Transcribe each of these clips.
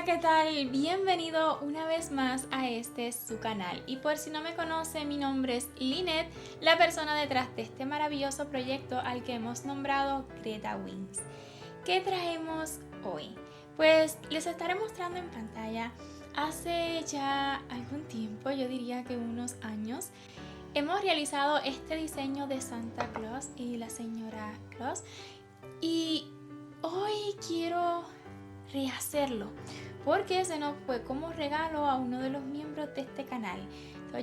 ¿qué tal? Bienvenido una vez más a este su canal. Y por si no me conoce, mi nombre es Lynette, la persona detrás de este maravilloso proyecto al que hemos nombrado Greta Wings. ¿Qué traemos hoy? Pues les estaré mostrando en pantalla. Hace ya algún tiempo, yo diría que unos años, hemos realizado este diseño de Santa Claus y la señora Claus. Y hoy quiero rehacerlo porque se nos fue como regalo a uno de los miembros de este canal.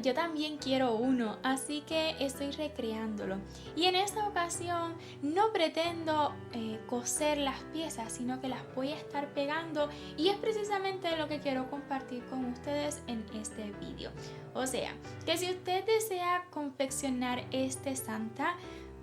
Yo también quiero uno, así que estoy recreándolo. Y en esta ocasión no pretendo coser las piezas, sino que las voy a estar pegando, y es precisamente lo que quiero compartir con ustedes en este vídeo. O sea, que si usted desea confeccionar este Santa,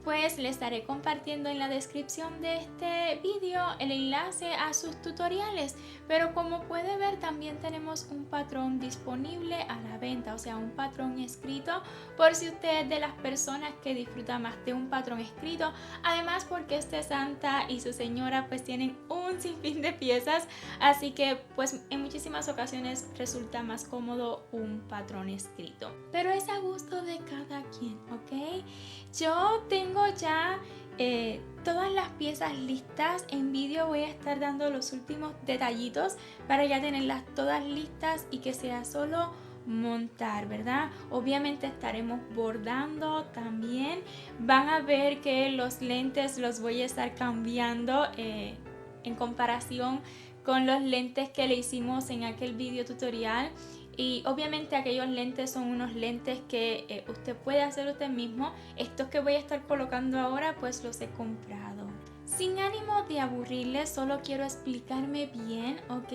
pues le estaré compartiendo en la descripción de este vídeo el enlace a sus tutoriales, pero como puede ver también tenemos un patrón disponible a la venta, o sea, un patrón escrito, por si usted es de las personas que disfruta más de un patrón escrito. Además, porque este Santa y su señora pues tienen un sinfín de piezas, así que pues en muchísimas ocasiones resulta más cómodo un patrón escrito, pero es a gusto de cada quien, ¿ok? Yo tengo ya todas las piezas listas. En vídeo voy a estar dando los últimos detallitos para ya tenerlas todas listas y que sea solo montar, ¿verdad? Obviamente estaremos bordando también. Van a ver que los lentes los voy a estar cambiando en comparación con los lentes que le hicimos en aquel video tutorial. Y obviamente aquellos lentes son unos lentes que usted puede hacer usted mismo. Estos que voy a estar colocando ahora pues los he comprado. Sin ánimo de aburrirles, solo quiero explicarme bien, ¿ok?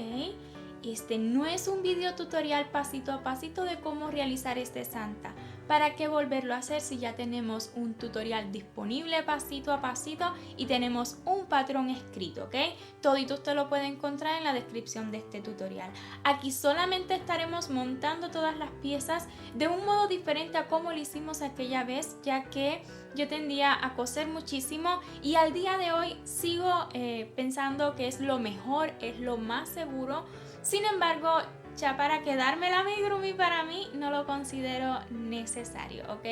Este no es un video tutorial pasito a pasito de cómo realizar este Santa. ¿Para qué volverlo a hacer si ya tenemos un tutorial disponible pasito a pasito y tenemos un patrón escrito, ¿ok? Todito usted lo puede encontrar en la descripción de este tutorial. Aquí solamente estaremos montando todas las piezas de un modo diferente a como lo hicimos aquella vez, ya que yo tendía a coser muchísimo y al día de hoy sigo pensando que es lo mejor, es lo más seguro. Sin embargo, ya para quedarme el amigurumi para mí no lo considero necesario, ¿ok?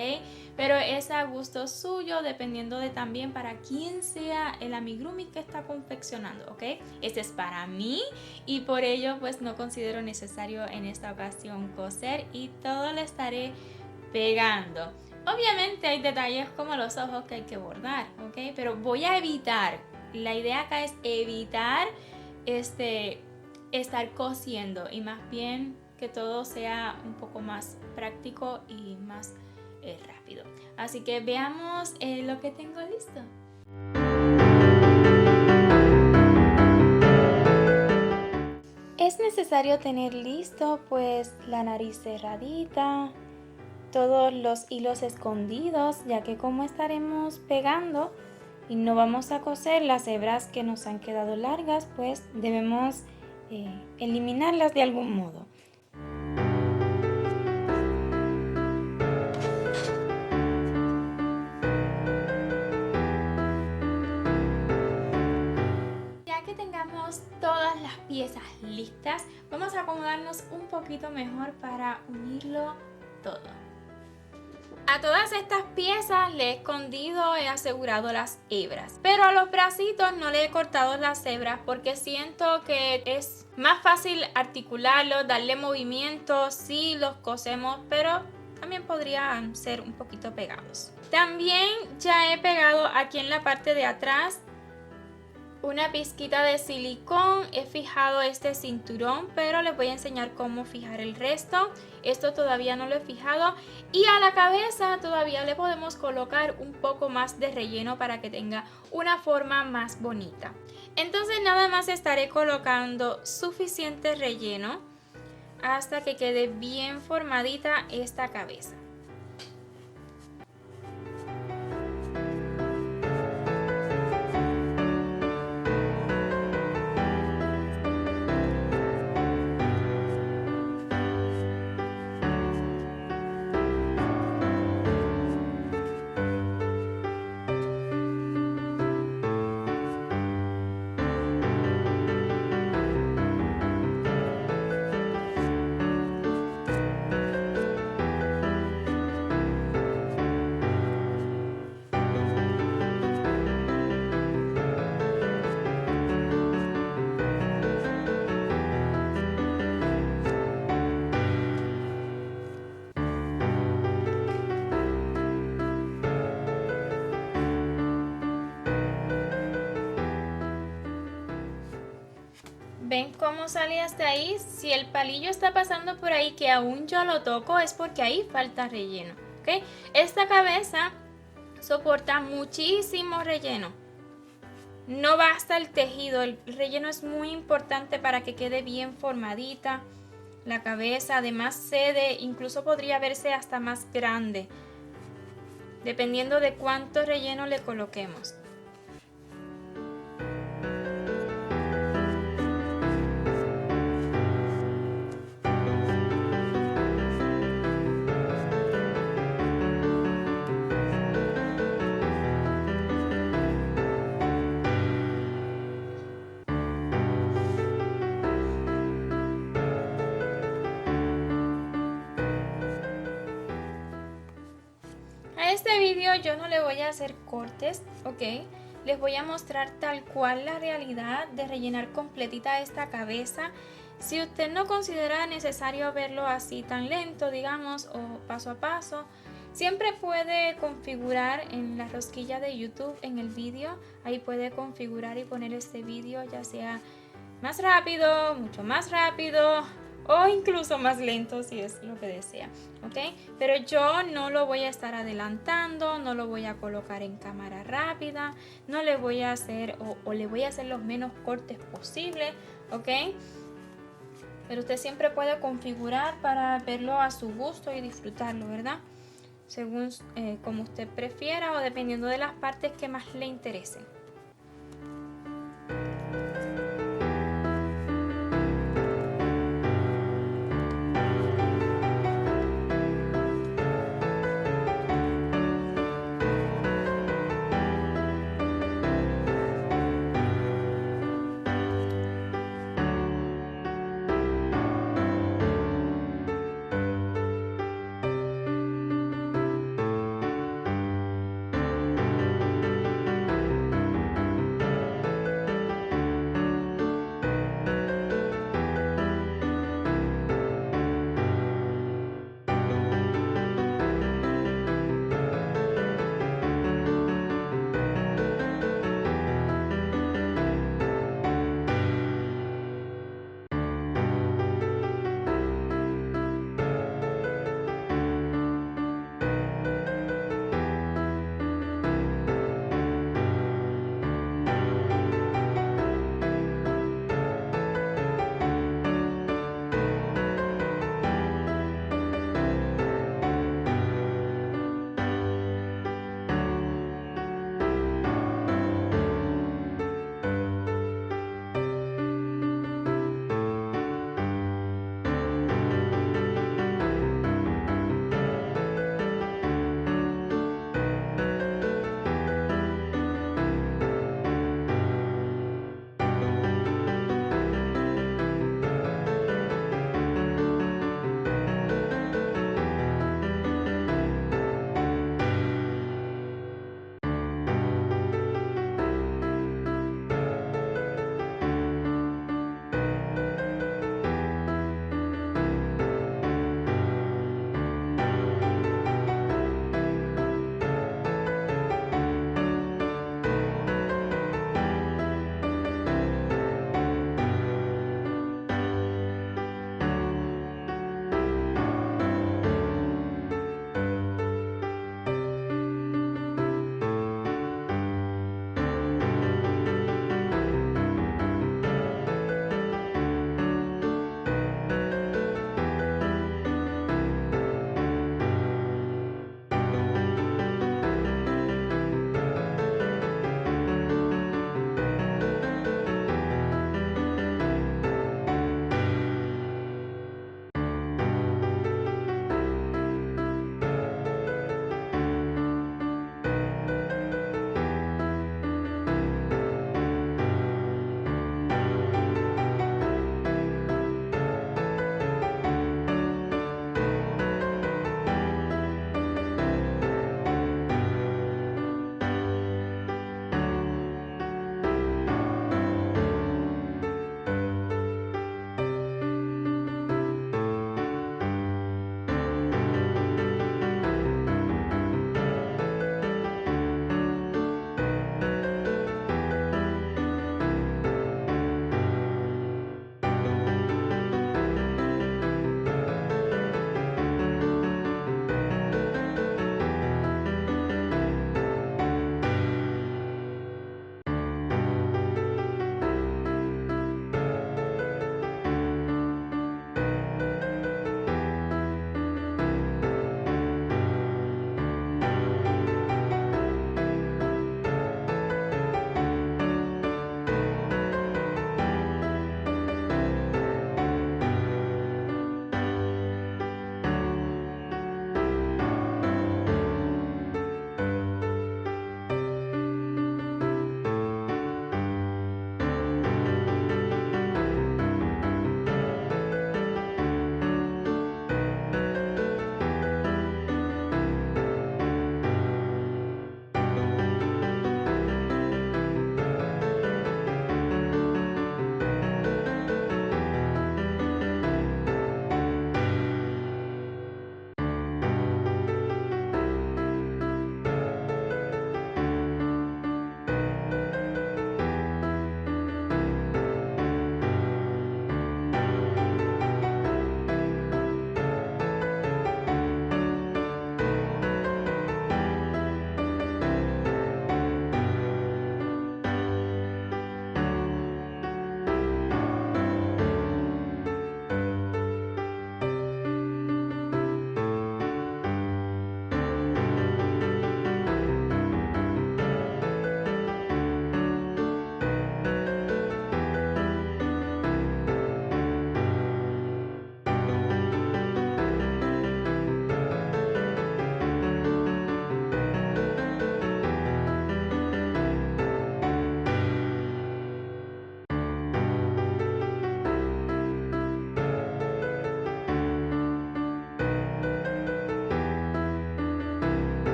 Pero es a gusto suyo, dependiendo de también para quién sea el amigurumi que está confeccionando, ¿ok? Este es para mí y por ello pues no considero necesario en esta ocasión coser y todo lo estaré pegando. Obviamente hay detalles como los ojos que hay que bordar, ¿ok? Pero voy a evitar, la idea acá es evitar estar cosiendo y más bien que todo sea un poco más práctico y más rápido. Así que veamos lo que tengo listo. Es necesario tener listo pues la nariz cerradita, todos los hilos escondidos, ya que como estaremos pegando y no vamos a coser las hebras que nos han quedado largas, pues debemos eliminarlas de algún modo. Ya que tengamos todas las piezas listas, vamos a acomodarnos un poquito mejor para unirlo todo. A todas estas piezas le he escondido, he asegurado las hebras, pero a los bracitos no le he cortado las hebras porque siento que es más fácil articularlos, darle movimiento si los cosemos, pero también podrían ser un poquito pegados. También ya he pegado aquí en la parte de atrás una pizquita de silicón, he fijado este cinturón, pero les voy a enseñar cómo fijar el resto. Esto todavía no lo he fijado y a la cabeza todavía le podemos colocar un poco más de relleno para que tenga una forma más bonita. Entonces nada más estaré colocando suficiente relleno hasta que quede bien formadita esta cabeza. ¿Ven cómo sale hasta ahí? Si el palillo está pasando por ahí que aún yo lo toco es porque ahí falta relleno, ¿ok? Esta cabeza soporta muchísimo relleno. No basta el tejido, el relleno es muy importante para que quede bien formadita la cabeza. Además cede, incluso podría verse hasta más grande, dependiendo de cuánto relleno le coloquemos. A este vídeo yo no le voy a hacer cortes, ¿ok? Les voy a mostrar tal cual la realidad de rellenar completita esta cabeza. Si usted no considera necesario verlo así tan lento, digamos, o paso a paso, siempre puede configurar en la rosquilla de YouTube, en el vídeo, ahí puede configurar y poner este vídeo ya sea más rápido, mucho más rápido, o incluso más lento si es lo que desea, ¿ok? Pero yo no lo voy a estar adelantando, no lo voy a colocar en cámara rápida, no le voy a hacer o le voy a hacer los menos cortes posible, ¿ok? Pero usted siempre puede configurar para verlo a su gusto y disfrutarlo, ¿verdad? Según como usted prefiera o dependiendo de las partes que más le interesen.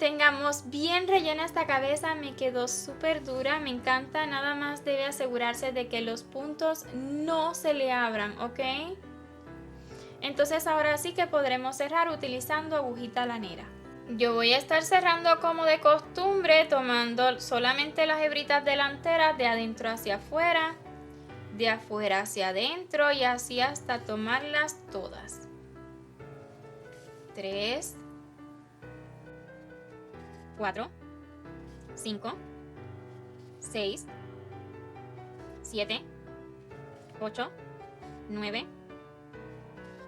tengamos bien rellena esta cabeza. Me quedó súper dura, me encanta. Nada más debe asegurarse de que los puntos no se le abran, ¿ok? Entonces ahora sí que podremos cerrar utilizando agujita lanera. Yo voy a estar cerrando como de costumbre, tomando solamente las hebritas delanteras de adentro hacia afuera, de afuera hacia adentro y así hasta tomarlas todas. 3, 4, 5, 6, 7, 8, 9,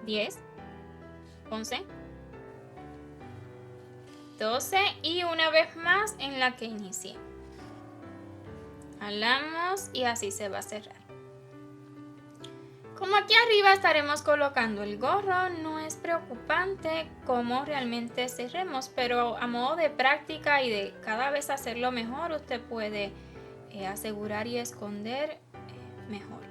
10, 11, 12 y una vez más en la que inicié. Jalamos y así se va a cerrar. Como aquí arriba estaremos colocando el gorro, no es preocupante cómo realmente cerremos, pero a modo de práctica y de cada vez hacerlo mejor, usted puede asegurar y esconder mejor.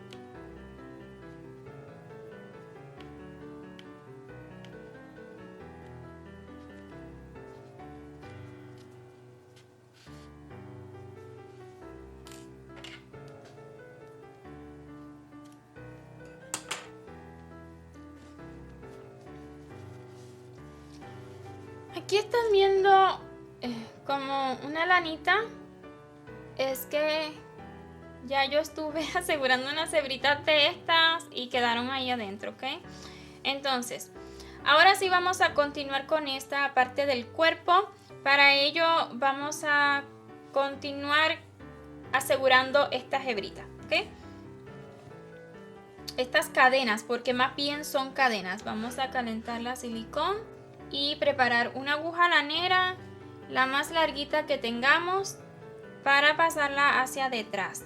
Aquí están viendo como una lanita. Es que ya yo estuve asegurando unas hebritas de estas y quedaron ahí adentro, ¿ok? Entonces, ahora sí vamos a continuar con esta parte del cuerpo. Para ello vamos a continuar asegurando estas hebritas, ¿ok? Estas cadenas, porque más bien son cadenas. Vamos a calentar la silicón y preparar una aguja lanera, la más larguita que tengamos, para pasarla hacia detrás.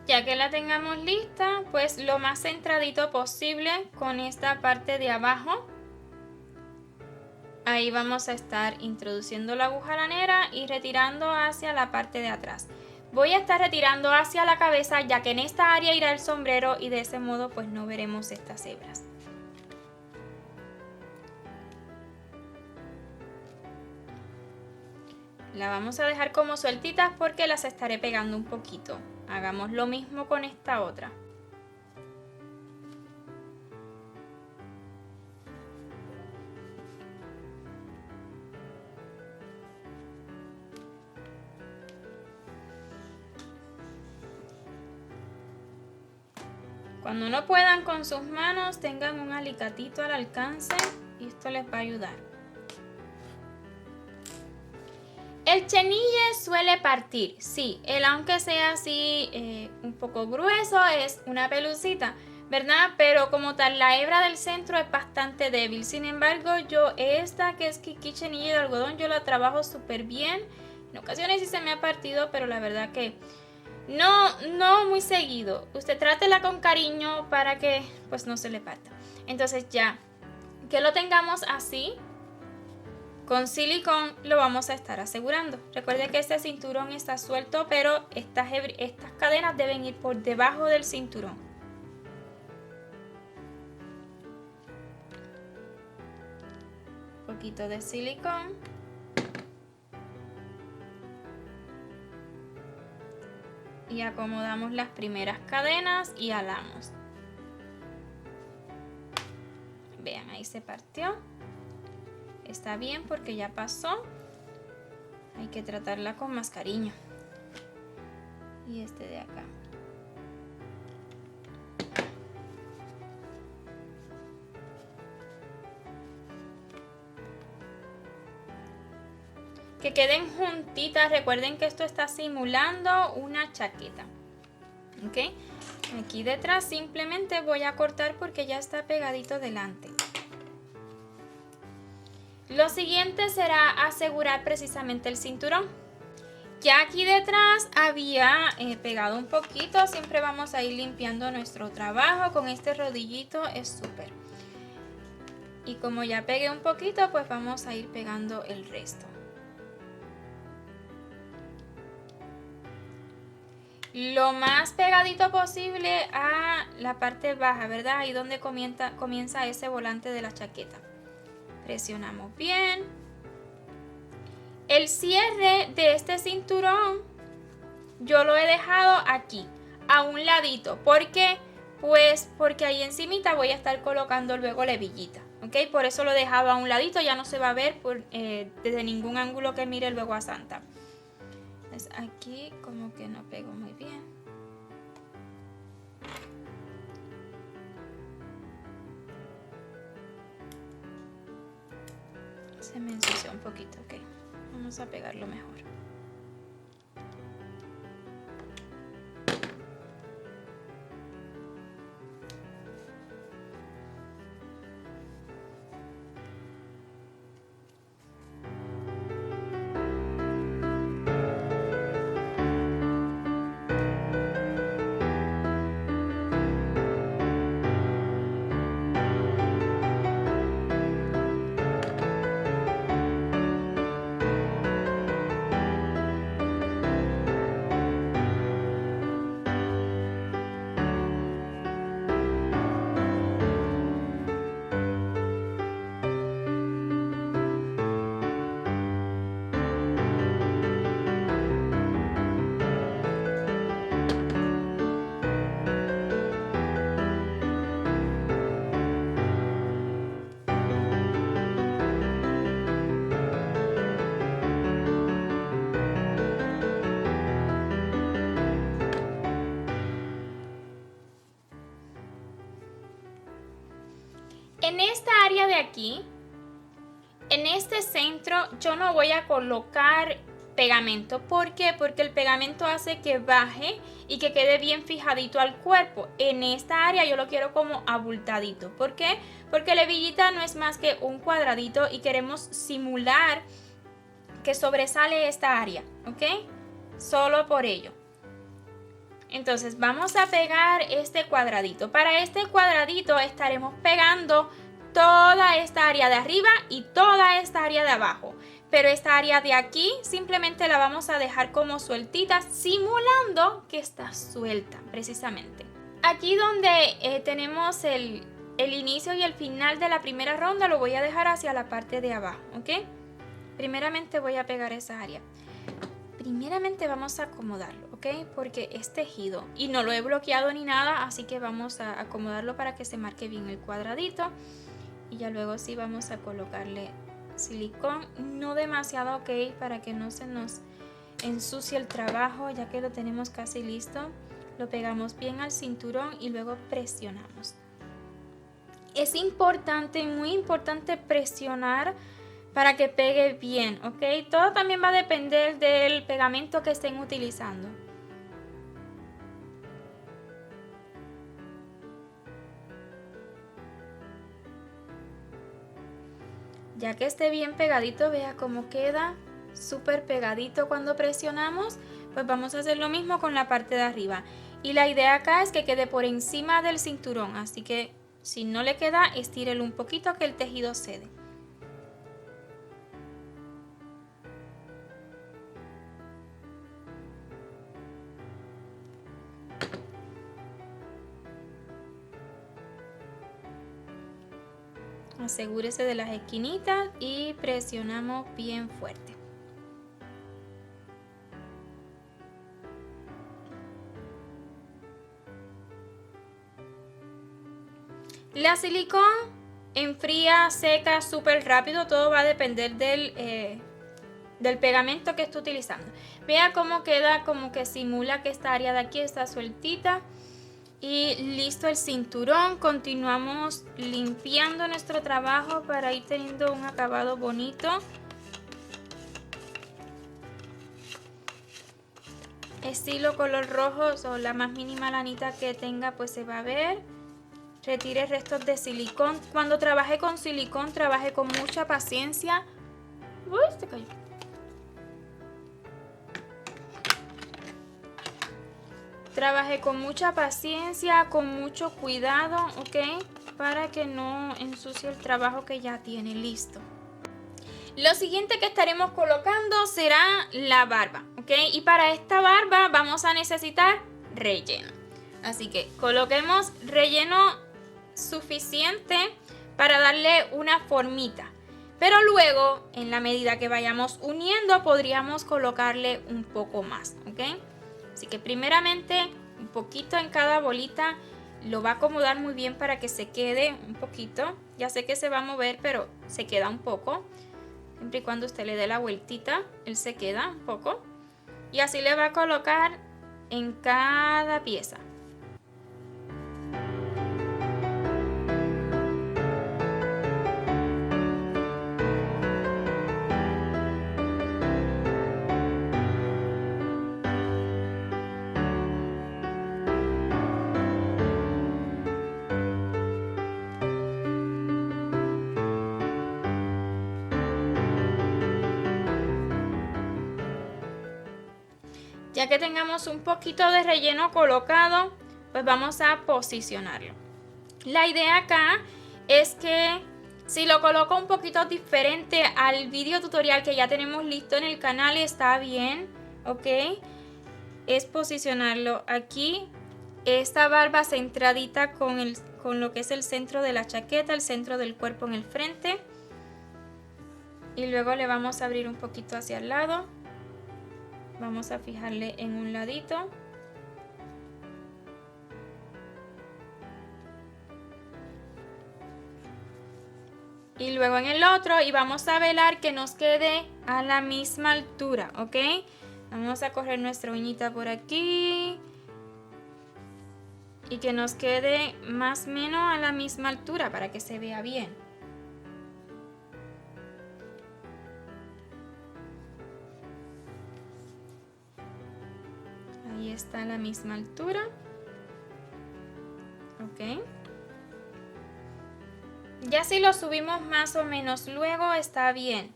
Ya que la tengamos lista, pues lo más centradito posible con esta parte de abajo. Ahí vamos a estar introduciendo la aguja lanera y retirando hacia la parte de atrás. Voy a estar retirando hacia la cabeza, ya que en esta área irá el sombrero y de ese modo pues no veremos estas hebras. La vamos a dejar como sueltitas porque las estaré pegando un poquito. Hagamos lo mismo con esta otra. Cuando no puedan con sus manos, tengan un alicatito al alcance y esto les va a ayudar. El chenille suele partir, sí, aunque sea así un poco grueso, es una pelucita, ¿verdad? Pero como tal, la hebra del centro es bastante débil. Sin embargo, yo esta que es Kiki Chenille de algodón, yo la trabajo súper bien. En ocasiones sí se me ha partido, pero la verdad que no muy seguido. Usted trátela con cariño para que pues no se le parta. Entonces ya que lo tengamos así, con silicón lo vamos a estar asegurando. Recuerde que este cinturón está suelto, pero estas cadenas deben ir por debajo del cinturón. Un poquito de silicón. Y acomodamos las primeras cadenas y alamos. Vean, ahí se partió. Está bien porque ya pasó. Hay que tratarla con más cariño. Y este de acá. Que queden juntitas. Recuerden que esto está simulando una chaqueta. ¿Ok? Aquí detrás simplemente voy a cortar porque ya está pegadito delante. Lo siguiente será asegurar precisamente el cinturón. Ya aquí detrás había pegado un poquito. Siempre vamos a ir limpiando nuestro trabajo. Con este rodillito es súper. Y como ya pegué un poquito, pues vamos a ir pegando el resto. Lo más pegadito posible a la parte baja, ¿verdad? Ahí donde comienza ese volante de la chaqueta. Presionamos bien. el cierre de este cinturón yo lo he dejado aquí, a un ladito. ¿Por qué? Pues porque ahí encimita voy a estar colocando luego la hebillita, ¿ok? Por eso lo he dejado a un ladito, ya no se va a ver desde ningún ángulo que mire luego a Santa. Entonces aquí como que no pego muy bien. Se me ensució un poquito, ok. Vamos a pegarlo mejor. En esta área de aquí, en este centro, yo no voy a colocar pegamento. ¿Por qué? Porque el pegamento hace que baje y que quede bien fijadito al cuerpo. En esta área yo lo quiero como abultadito. ¿Por qué? Porque la hebillita no es más que un cuadradito y queremos simular que sobresale esta área, ¿ok? Solo por ello. Entonces vamos a pegar este cuadradito. Para este cuadradito estaremos pegando toda esta área de arriba y toda esta área de abajo. Pero esta área de aquí simplemente la vamos a dejar como sueltita, simulando que está suelta, precisamente. Aquí donde tenemos el inicio y el final de la primera ronda, lo voy a dejar hacia la parte de abajo, ¿ok? Primeramente voy a pegar esa área. Primeramente vamos a acomodarlo, ¿ok? Porque es tejido y no lo he bloqueado ni nada, así que vamos a acomodarlo para que se marque bien el cuadradito. Y ya luego sí vamos a colocarle silicón, no demasiado, ¿ok? Para que no se nos ensucie el trabajo, ya que lo tenemos casi listo. Lo pegamos bien al cinturón y luego presionamos. Es importante, muy importante presionar para que pegue bien, ¿ok? Todo también va a depender del pegamento que estén utilizando. Ya que esté bien pegadito, vea cómo queda súper pegadito cuando presionamos. Pues vamos a hacer lo mismo con la parte de arriba. Y la idea acá es que quede por encima del cinturón, así que si no le queda, estírelo un poquito que el tejido cede. Asegúrese de las esquinitas y presionamos bien fuerte. La silicón enfría, seca súper rápido, todo va a depender del pegamento que esté utilizando. Vea cómo queda, como que simula que esta área de aquí está sueltita. Y listo el cinturón. Continuamos limpiando nuestro trabajo para ir teniendo un acabado bonito. Estilo color rojo o la más mínima lanita que tenga pues se va a ver. Retire restos de silicón. Cuando trabaje con silicón, trabaje con mucha paciencia. Uy, se cayó. Trabaje con mucha paciencia, con mucho cuidado, ¿ok? Para que no ensucie el trabajo que ya tiene listo. Lo siguiente que estaremos colocando será la barba, ¿ok? Y para esta barba vamos a necesitar relleno. Así que coloquemos relleno suficiente para darle una formita. Pero luego, en la medida que vayamos uniendo, podríamos colocarle un poco más, ¿ok? Así que primeramente, un poquito en cada bolita, lo va a acomodar muy bien para que se quede un poquito. Ya sé que se va a mover, pero se queda un poco. Siempre y cuando usted le dé la vueltita, él se queda un poco. Y así le va a colocar en cada pieza. Ya que tengamos un poquito de relleno colocado, pues vamos a posicionarlo. La idea acá es que si lo coloco un poquito diferente al video tutorial que ya tenemos listo en el canal, está bien, ¿ok? Es posicionarlo aquí, esta barba centradita con lo que es el centro de la chaqueta, el centro del cuerpo en el frente. Y luego le vamos a abrir un poquito hacia el lado. Vamos a fijarle en un ladito. Y luego en el otro, y vamos a velar que nos quede a la misma altura, ¿ok? Vamos a correr nuestra uñita por aquí. Y que nos quede más o menos a la misma altura para que se vea bien. Ahí está a la misma altura. Ok. Ya si lo subimos más o menos luego está bien.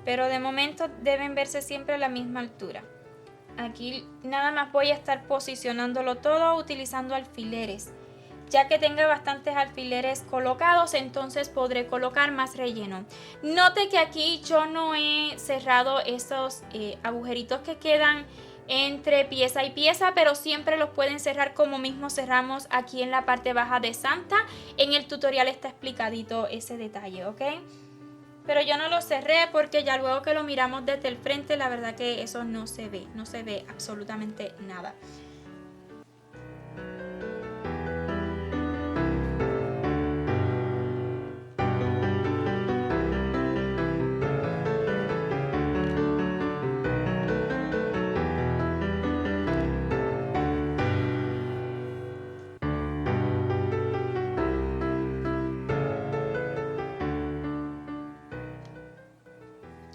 Pero de momento deben verse siempre a la misma altura. Aquí nada más voy a estar posicionándolo todo utilizando alfileres. Ya que tenga bastantes alfileres colocados, entonces podré colocar más relleno. Note que aquí yo no he cerrado estos agujeritos que quedan entre pieza y pieza, pero siempre los pueden cerrar como mismo cerramos aquí en la parte baja de Santa. En el tutorial está explicadito ese detalle, ¿ok? Pero yo no lo cerré porque ya luego que lo miramos desde el frente, la verdad que eso no se ve absolutamente nada.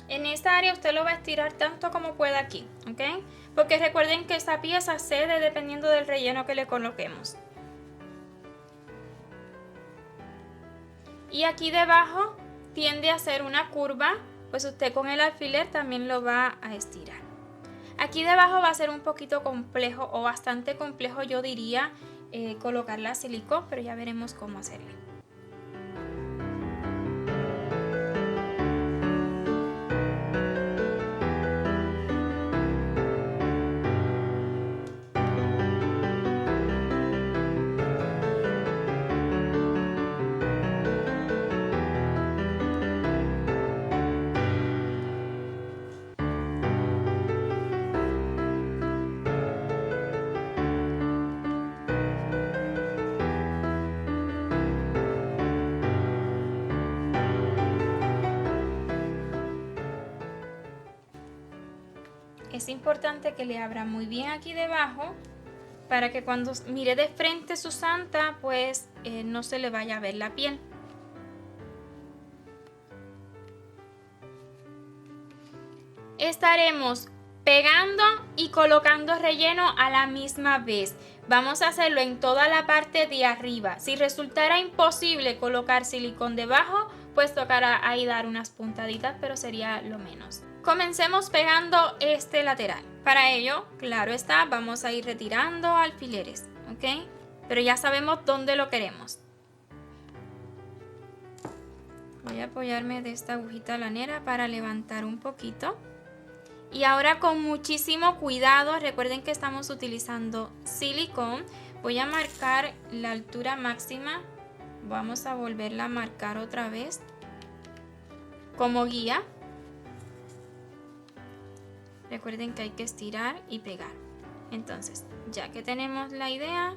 En esta área usted lo va a estirar tanto como pueda aquí, ¿ok? Porque recuerden que esta pieza cede dependiendo del relleno que le coloquemos. Y aquí debajo tiende a hacer una curva, pues usted con el alfiler también lo va a estirar. Aquí debajo va a ser un poquito complejo o bastante complejo, yo diría, colocar la silicón, pero ya veremos cómo hacerlo. Es importante que le abra muy bien aquí debajo para que cuando mire de frente su santa, pues no se le vaya a ver la piel. Estaremos pegando y colocando relleno a la misma vez. Vamos a hacerlo en toda la parte de arriba. Si resultara imposible colocar silicón debajo, pues tocará ahí dar unas puntaditas, pero sería lo menos. Comencemos pegando este lateral. Para ello, claro está, vamos a ir retirando alfileres, ¿ok? Pero ya sabemos dónde lo queremos. Voy a apoyarme de esta agujita lanera para levantar un poquito. Y ahora con muchísimo cuidado, recuerden que estamos utilizando silicón. Voy a marcar la altura máxima. Vamos a volverla a marcar otra vez. como guía. Recuerden que hay que estirar y pegar. Entonces, ya que tenemos la idea,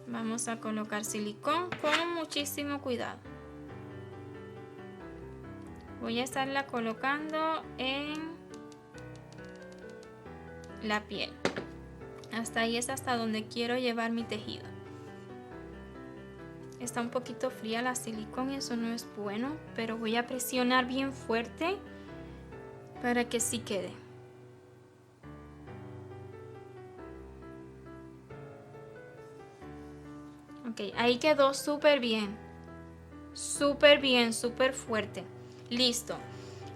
vamos a colocar silicón con muchísimo cuidado. Voy a estarla colocando en la piel. Hasta ahí es hasta donde quiero llevar mi tejido. Está un poquito fría la silicón y eso no es bueno, pero voy a presionar bien fuerte para que sí quede. Ok, ahí quedó súper bien, súper fuerte. Listo.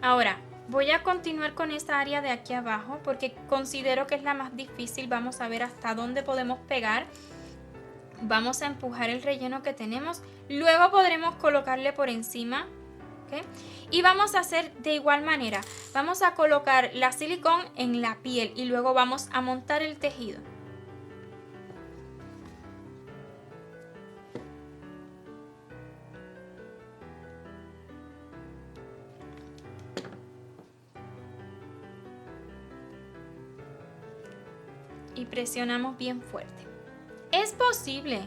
Ahora voy a continuar con esta área de aquí abajo porque considero que es la más difícil. Vamos a ver hasta dónde podemos pegar. Vamos a empujar el relleno que tenemos. Luego podremos colocarle por encima. ¿Okay? Y vamos a hacer de igual manera. Vamos a colocar la silicón en la piel y luego vamos a montar el tejido. Y presionamos bien fuerte. Es posible.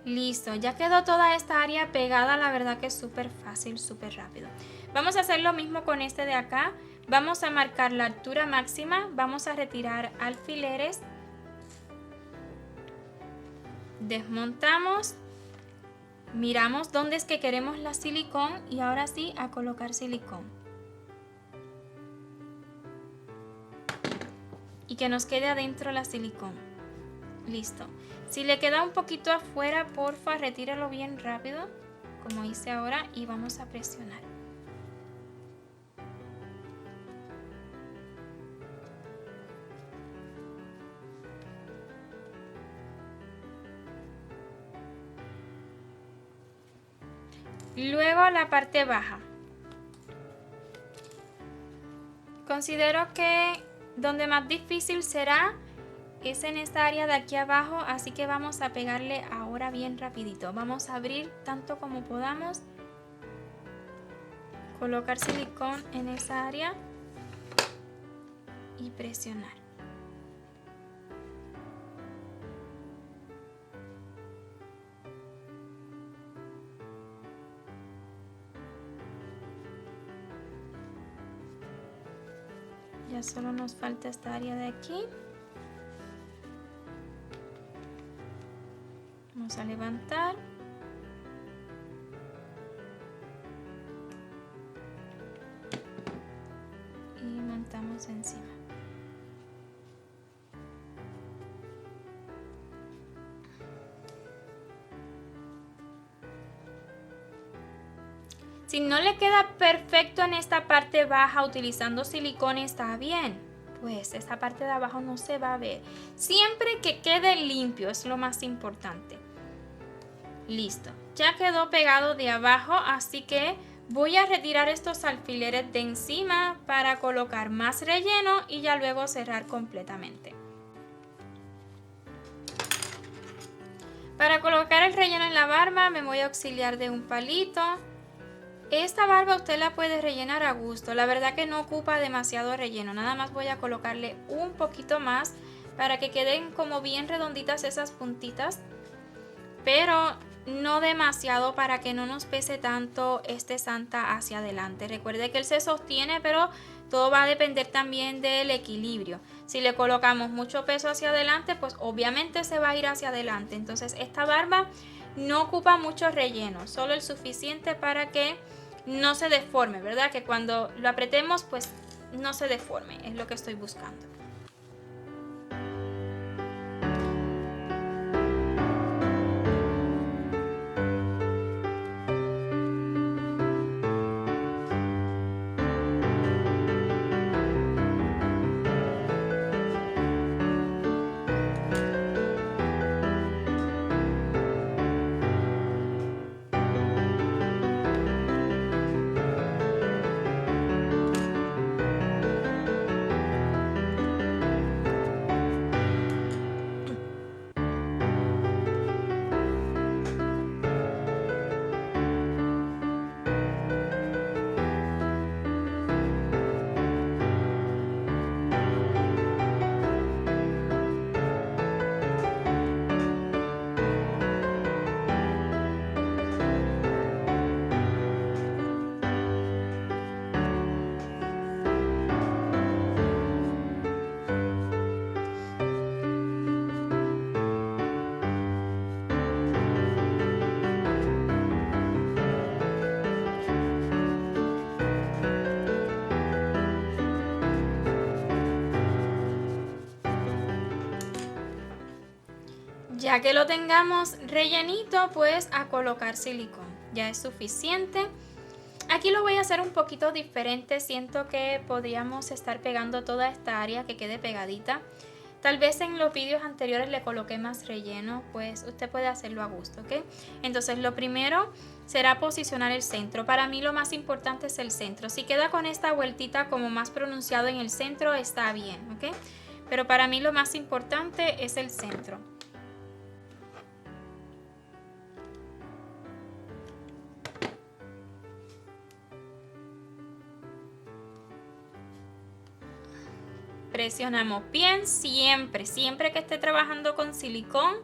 Listo, ya quedó toda esta área pegada, la verdad que es súper fácil, súper rápido. Vamos a hacer lo mismo con este de acá. Vamos a marcar la altura máxima, vamos a retirar alfileres. Desmontamos. Miramos dónde es que queremos la silicón y ahora sí a colocar silicón. Y que nos quede adentro la silicón. Listo. Si le queda un poquito afuera, porfa, retíralo bien rápido, como hice ahora, y vamos a presionar. Luego la parte baja. Considero que donde más difícil será es en esta área de aquí abajo, así que vamos a pegarle ahora bien rapidito. Vamos a abrir tanto como podamos, colocar silicón en esa área y presionar. Ya solo nos falta esta área de aquí. Vamos a levantar. Y montamos encima. Si no le queda perfecto en esta parte baja utilizando silicón, está bien. Pues esta parte de abajo no se va a ver. Siempre que quede limpio es lo más importante. Listo. Ya quedó pegado de abajo, así que voy a retirar estos alfileres de encima para colocar más relleno y ya luego cerrar completamente. Para colocar el relleno en la barba me voy a auxiliar de un palito. Esta barba usted la puede rellenar a gusto, la verdad que no ocupa demasiado relleno, nada más voy a colocarle un poquito más para que queden como bien redonditas esas puntitas, pero no demasiado para que no nos pese tanto este Santa hacia adelante. Recuerde que él se sostiene, pero todo va a depender también del equilibrio. Si le colocamos mucho peso hacia adelante, pues obviamente se va a ir hacia adelante. Entonces esta barba no ocupa mucho relleno, solo el suficiente para que no se deforme, ¿verdad? Que cuando lo apretemos, pues no se deforme, es lo que estoy buscando. Ya que lo tengamos rellenito, pues a colocar silicón. Ya es suficiente. Aquí lo voy a hacer un poquito diferente. Siento que podríamos estar pegando toda esta área que quede pegadita. Tal vez en los vídeos anteriores le coloqué más relleno, pues usted puede hacerlo a gusto, ¿ok? Entonces lo primero será posicionar el centro. Para mí lo más importante es el centro. Si queda con esta vueltita como más pronunciado en el centro, está bien, ¿ok? Pero para mí lo más importante es el centro. Presionamos bien siempre que esté trabajando con silicón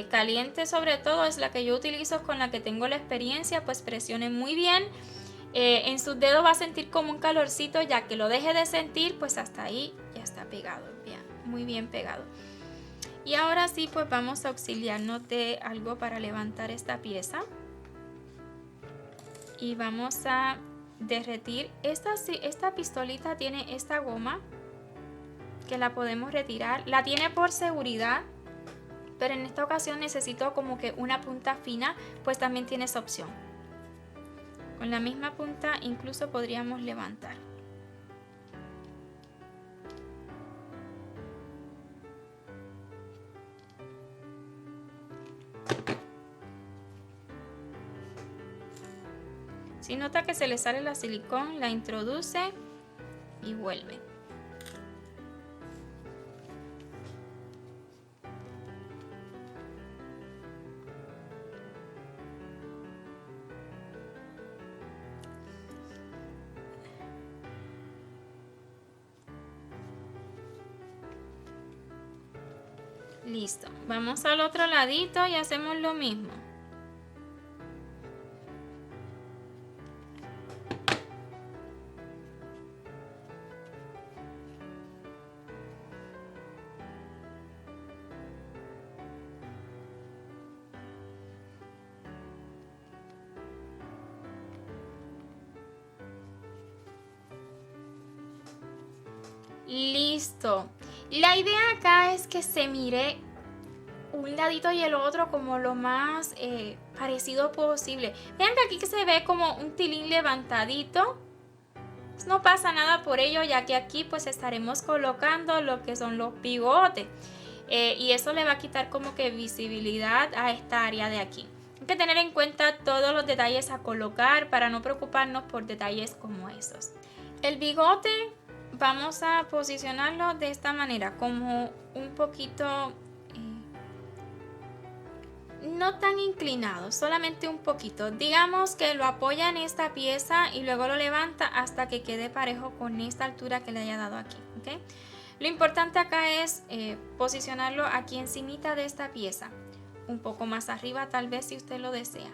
caliente, sobre todo es la que yo utilizo, con la que tengo la experiencia, pues presione muy bien. En sus dedos va a sentir como un calorcito. Ya que lo deje de sentir, pues hasta ahí ya está pegado, bien, muy bien pegado. Y ahora sí, pues vamos a auxiliarnos de algo para levantar esta pieza y vamos a derretir. Esta pistolita tiene esta goma que la podemos retirar, la tiene por seguridad, pero en esta ocasión necesito como que una punta fina, pues también tiene esa opción. Con la misma punta incluso podríamos levantar. Si nota que se le sale la silicón, la introduce y vuelve. Listo, vamos al otro ladito y hacemos lo mismo. Listo. La idea acá es que se mire un ladito y el otro como lo más parecido posible. Vean que aquí que se ve como un tilín levantadito. No pasa nada por ello, ya que aquí pues estaremos colocando lo que son los bigotes. Y eso le va a quitar como que visibilidad a esta área de aquí. Hay que tener en cuenta todos los detalles a colocar para no preocuparnos por detalles como esos. El bigote vamos a posicionarlo de esta manera, como un poquito, no tan inclinado, solamente un poquito. Digamos que lo apoya en esta pieza y luego lo levanta hasta que quede parejo con esta altura que le haya dado aquí, ¿ok? Lo importante acá es posicionarlo aquí encimita de esta pieza, un poco más arriba tal vez si usted lo desea.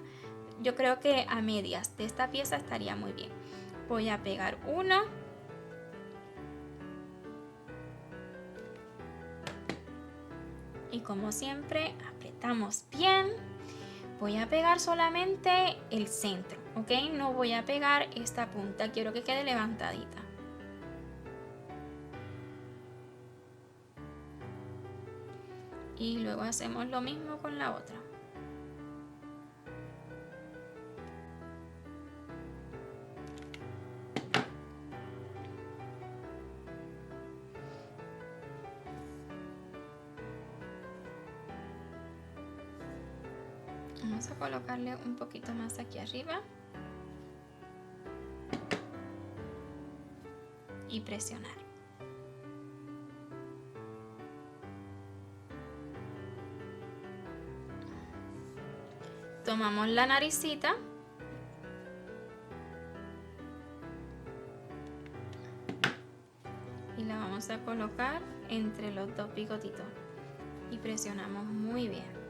Yo creo que a medias de esta pieza estaría muy bien. Voy a pegar uno. Y como siempre, apretamos bien. Voy a pegar solamente el centro, ¿ok? No voy a pegar esta punta, quiero que quede levantadita. Y luego hacemos lo mismo con la otra. Vamos a colocarle un poquito más aquí arriba y presionar. Tomamos la naricita y la vamos a colocar entre los dos bigotitos y presionamos muy bien.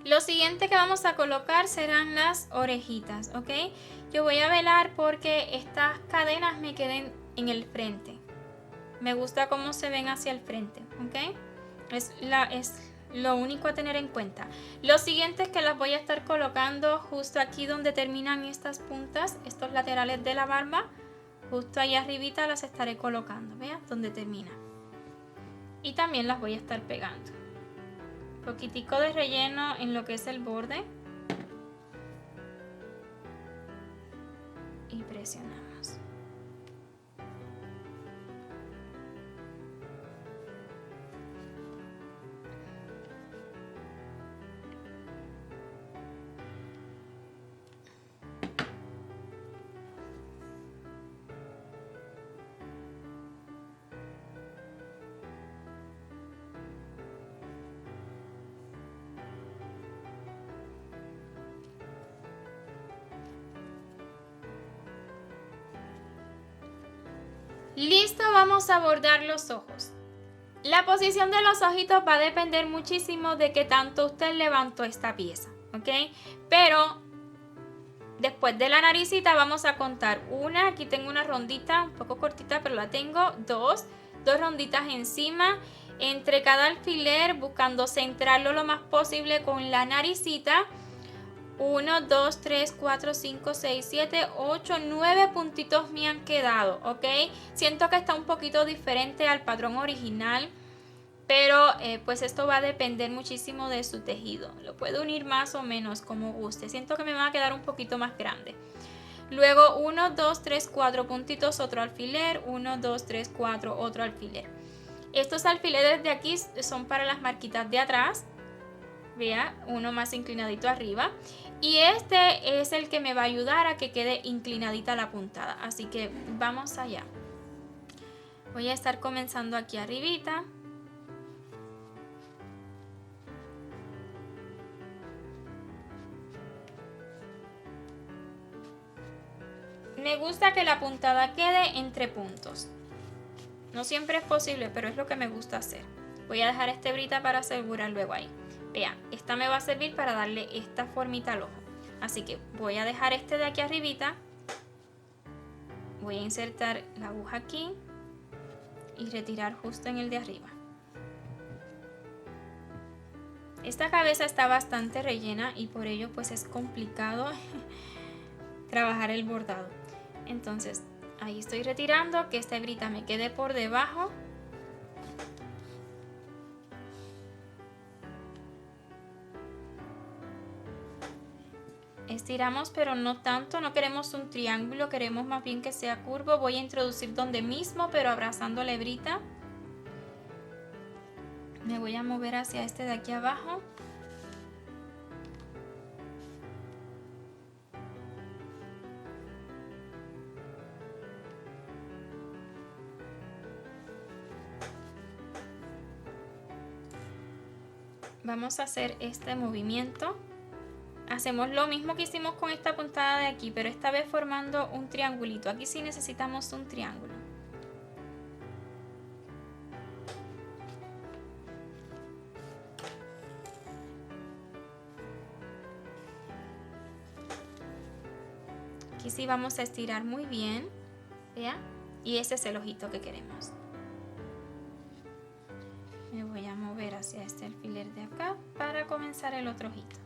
Lo siguiente que vamos a colocar serán las orejitas, ¿ok? Yo voy a velar porque estas cadenas me queden en el frente. Me gusta cómo se ven hacia el frente, ¿ok? Es lo único a tener en cuenta. Lo siguiente es que las voy a estar colocando justo aquí donde terminan estas puntas, estos laterales de la barba. Justo ahí arribita las estaré colocando, ¿vean? Donde termina. Y también las voy a estar pegando. Poquitico de relleno en lo que es el borde. Y presionamos. Listo, vamos a bordar los ojos. La posición de los ojitos va a depender muchísimo de qué tanto usted levantó esta pieza, ¿ok? Pero después de la naricita vamos a contar una, aquí tengo una rondita, un poco cortita, pero la tengo, dos ronditas encima, entre cada alfiler, buscando centrarlo lo más posible con la naricita. 1, 2, 3, 4, 5, 6, 7, 8, 9 puntitos me han quedado, ¿ok? Siento que está un poquito diferente al patrón original, pero pues esto va a depender muchísimo de su tejido. Lo puedo unir más o menos como guste. Siento que me van a quedar un poquito más grande. Luego 1, 2, 3, 4 puntitos, otro alfiler, 1, 2, 3, 4, otro alfiler. Estos alfileres de aquí son para las marquitas de atrás. Vea, uno más inclinadito arriba. Y este es el que me va a ayudar a que quede inclinadita la puntada. Así que vamos allá. Voy a estar comenzando aquí arribita. Me gusta que la puntada quede entre puntos. No siempre es posible, pero es lo que me gusta hacer. Voy a dejar esta hebrita para asegurar luego ahí. Vean, esta me va a servir para darle esta formita al ojo. Así que voy a dejar este de aquí arribita. Voy a insertar la aguja aquí y retirar justo en el de arriba. Esta cabeza está bastante rellena y por ello pues es complicado trabajar el bordado. Entonces ahí estoy retirando, que esta hebrita me quede por debajo. Estiramos, pero no tanto, no queremos un triángulo, queremos más bien que sea curvo. Voy a introducir donde mismo, pero abrazando la hebrita. Me voy a mover hacia este de aquí abajo. Vamos a hacer este movimiento. Hacemos lo mismo que hicimos con esta puntada de aquí, pero esta vez formando un triangulito. Aquí sí necesitamos un triángulo. Aquí sí vamos a estirar muy bien, ¿vea? Y ese es el ojito que queremos. Me voy a mover hacia este alfiler de acá para comenzar el otro ojito.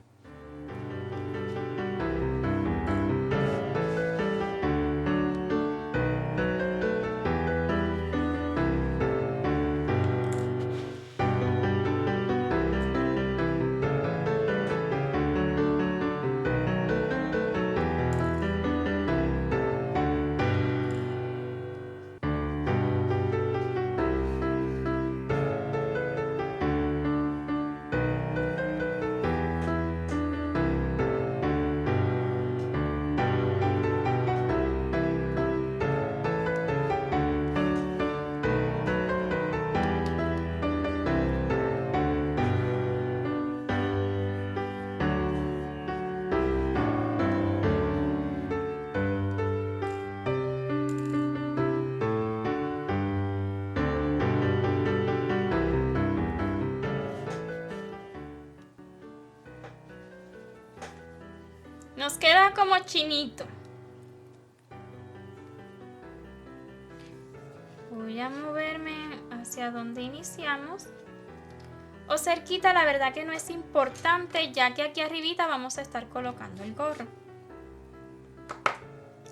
Nos queda como chinito. Voy a moverme hacia donde iniciamos. o cerquita, la verdad que no es importante, ya que aquí arribita vamos a estar colocando el gorro.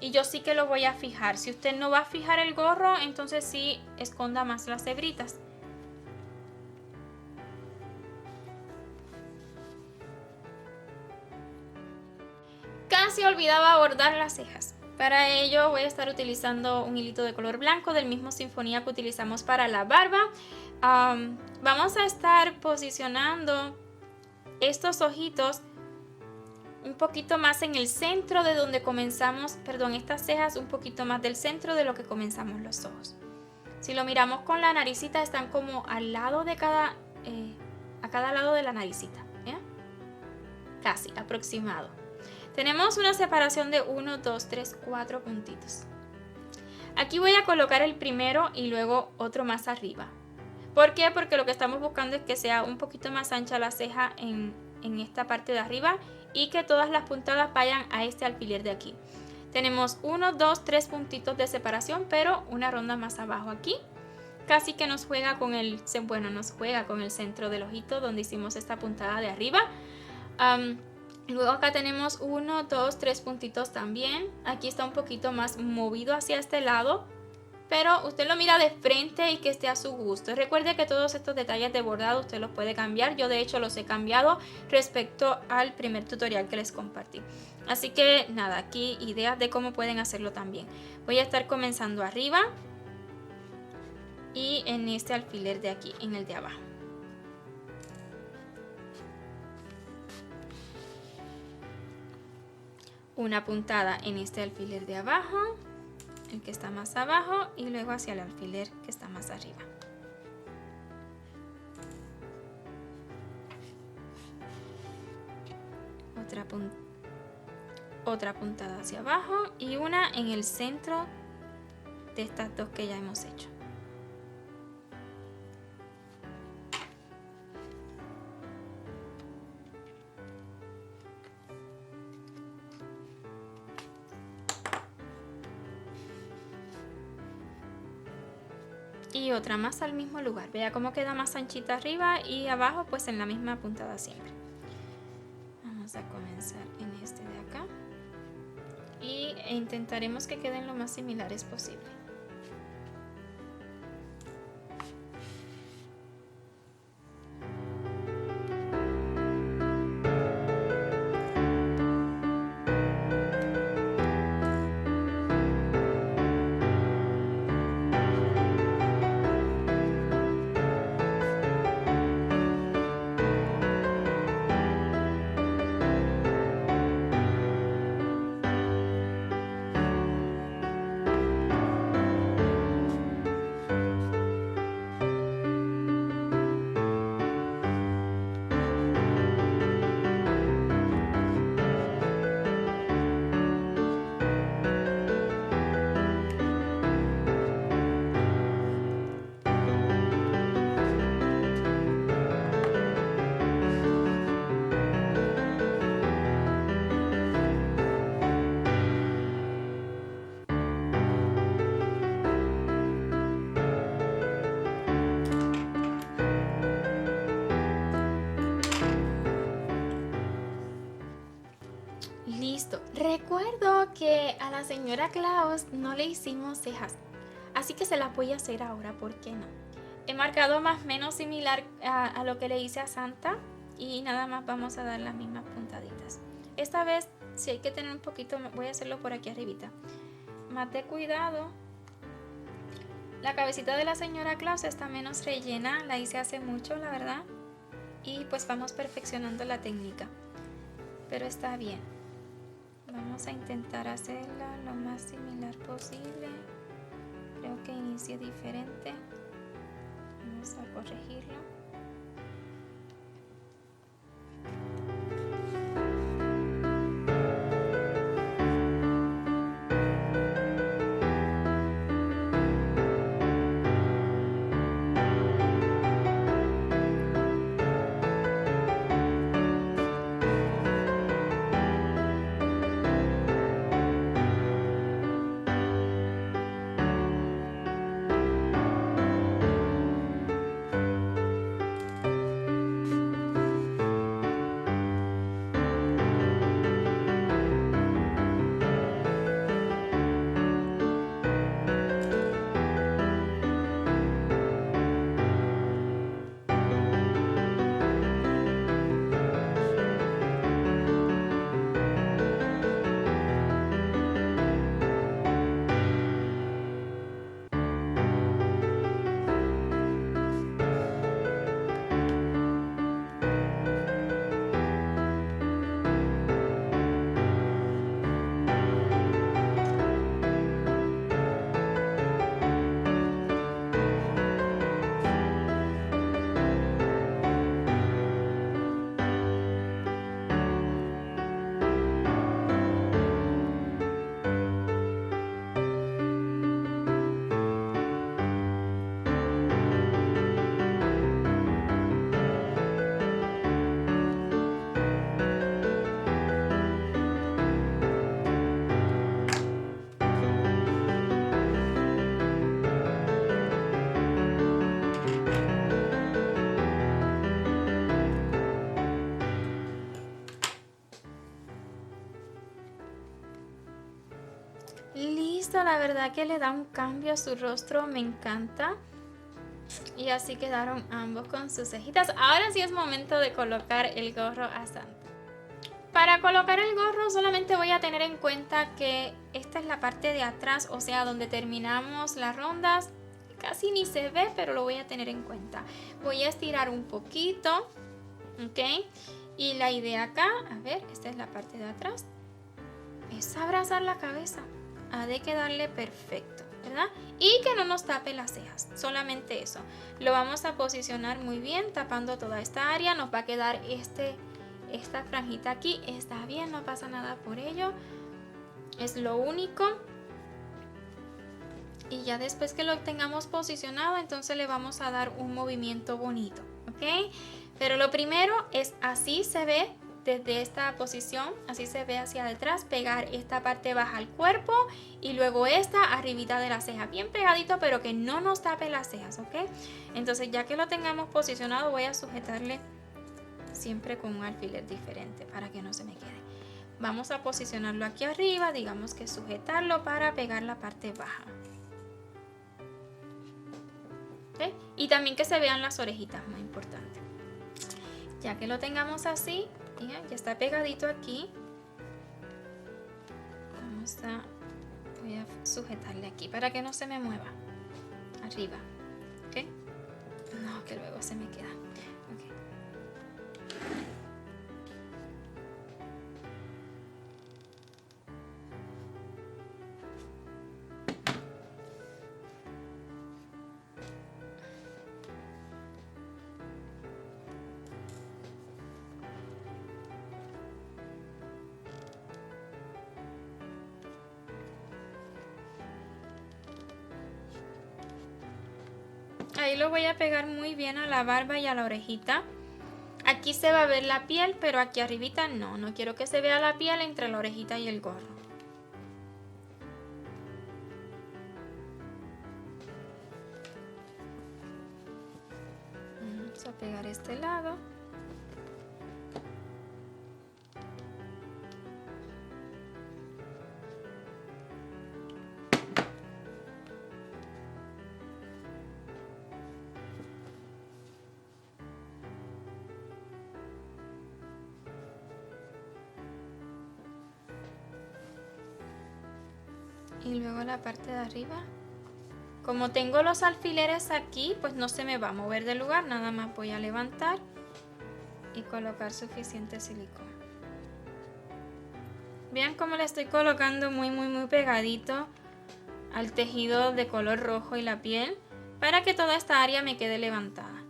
Y yo sí que lo voy a fijar. Si usted no va a fijar el gorro, entonces sí esconda más las hebritas. Casi olvidaba bordar las cejas. Para ello voy a estar utilizando un hilito de color blanco del mismo Sinfonía que utilizamos para la barba. Vamos a estar posicionando estos ojitos un poquito más en el centro de donde comenzamos, perdón, estas cejas un poquito más del centro de lo que comenzamos los ojos. Si lo miramos con la naricita, están como al lado de a cada lado de la naricita, ¿eh? Casi, aproximado. Tenemos una separación de 1, 2, 3, 4 puntitos. Aquí voy a colocar el primero y luego otro más arriba. ¿Por qué? Porque lo que estamos buscando es que sea un poquito más ancha la ceja en esta parte de arriba y que todas las puntadas vayan a este alfiler de aquí. Tenemos 1, 2, 3 puntitos de separación, pero una ronda más abajo aquí. Casi que nos juega con el centro del ojito donde hicimos esta puntada de arriba. Luego acá tenemos 1, 2, 3 puntitos también. Aquí está un poquito más movido hacia este lado, pero usted lo mira de frente y que esté a su gusto. Recuerde que todos estos detalles de bordado usted los puede cambiar. Yo de hecho los he cambiado respecto al primer tutorial que les compartí. Así que nada, aquí ideas de cómo pueden hacerlo también. Voy a estar comenzando arriba y en este alfiler de aquí, en el de abajo. Una puntada en este alfiler de abajo, el que está más abajo, y luego hacia el alfiler que está más arriba. Otra puntada hacia abajo y una en el centro de estas dos que ya hemos hecho. Y otra más al mismo lugar. Vea cómo queda más anchita arriba y abajo pues en la misma puntada siempre. Vamos a comenzar en este de acá y intentaremos que queden lo más similares posible. Listo. Recuerdo que a la señora Claus no le hicimos cejas, así que se las voy a hacer ahora, ¿por qué no? He marcado más o menos similar a lo que le hice a Santa y nada más vamos a dar las mismas puntaditas. Esta vez si hay que tener un poquito, voy a hacerlo por aquí arribita, más de cuidado. La cabecita de la señora Claus está menos rellena, la hice hace mucho la verdad, y pues vamos perfeccionando la técnica, pero está bien. Vamos a intentar hacerla lo más similar posible. Creo que inicie diferente. Vamos a corregirlo. Listo, la verdad que le da un cambio a su rostro, me encanta. Y así quedaron ambos con sus cejitas. Ahora sí es momento de colocar el gorro a Santa. Para colocar el gorro solamente voy a tener en cuenta que esta es la parte de atrás, o sea, donde terminamos las rondas. Casi ni se ve, pero lo voy a tener en cuenta. Voy a estirar un poquito, ¿ok? Y la idea acá, a ver, esta es la parte de atrás, es abrazar la cabeza. Ha de quedarle perfecto, ¿verdad? Y que no nos tape las cejas, solamente eso. Lo vamos a posicionar muy bien, tapando toda esta área. Nos va a quedar esta franjita aquí, está bien, no pasa nada por ello. Es lo único. Y ya después que lo tengamos posicionado, entonces le vamos a dar un movimiento bonito, ¿ok? Pero lo primero es así se ve desde esta posición, así se ve hacia detrás, pegar esta parte baja al cuerpo y luego esta arribita de la ceja, bien pegadito, pero que no nos tape las cejas, ¿ok? Entonces ya que lo tengamos posicionado, voy a sujetarle siempre con un alfiler diferente para que no se me quede. Vamos a posicionarlo aquí arriba, digamos que sujetarlo para pegar la parte baja. ¿Okay? Y también que se vean las orejitas, muy importante. Ya que lo tengamos así, ya está pegadito aquí. Voy a sujetarle aquí para que no se me mueva. Arriba, ¿ok? No, que luego se me queda. Okay. Ahí lo voy a pegar muy bien a la barba y a la orejita. Aquí se va a ver la piel, pero aquí arribita no. No quiero que se vea la piel entre la orejita y el gorro. Vamos a pegar este lado. Y luego la parte de arriba. Como tengo los alfileres aquí, pues no se me va a mover del lugar. Nada más voy a levantar y colocar suficiente silicona. Vean cómo le estoy colocando muy pegadito al tejido de color rojo y la piel para que toda esta área me quede levantada.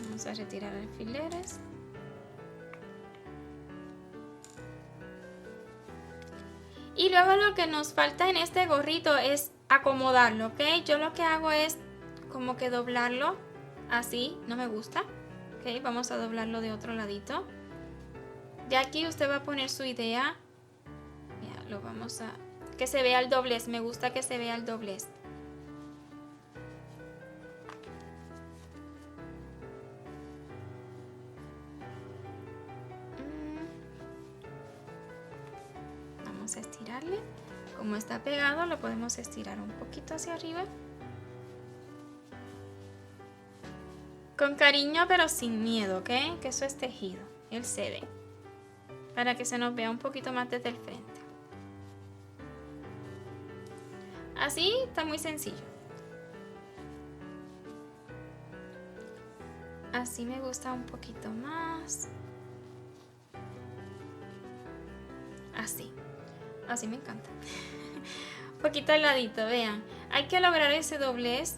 Vamos a retirar alfileres. Y luego lo que nos falta en este gorrito es acomodarlo, ¿ok? Yo lo que hago es como que doblarlo así, no me gusta. ¿Ok? Vamos a doblarlo de otro ladito. De aquí usted va a poner su idea. Ya, lo vamos a... Que se vea el doblez, me gusta que se vea el doblez. Vamos a estirarle. Como está pegado, lo podemos estirar un poquito hacia arriba. Con cariño, pero sin miedo, ¿ok? Que eso es tejido. Él cede. Para que se nos vea un poquito más desde el frente. Así está muy sencillo. Así me gusta un poquito más. Así. Así me encanta. Un poquito al ladito, vean. Hay que lograr ese doblez.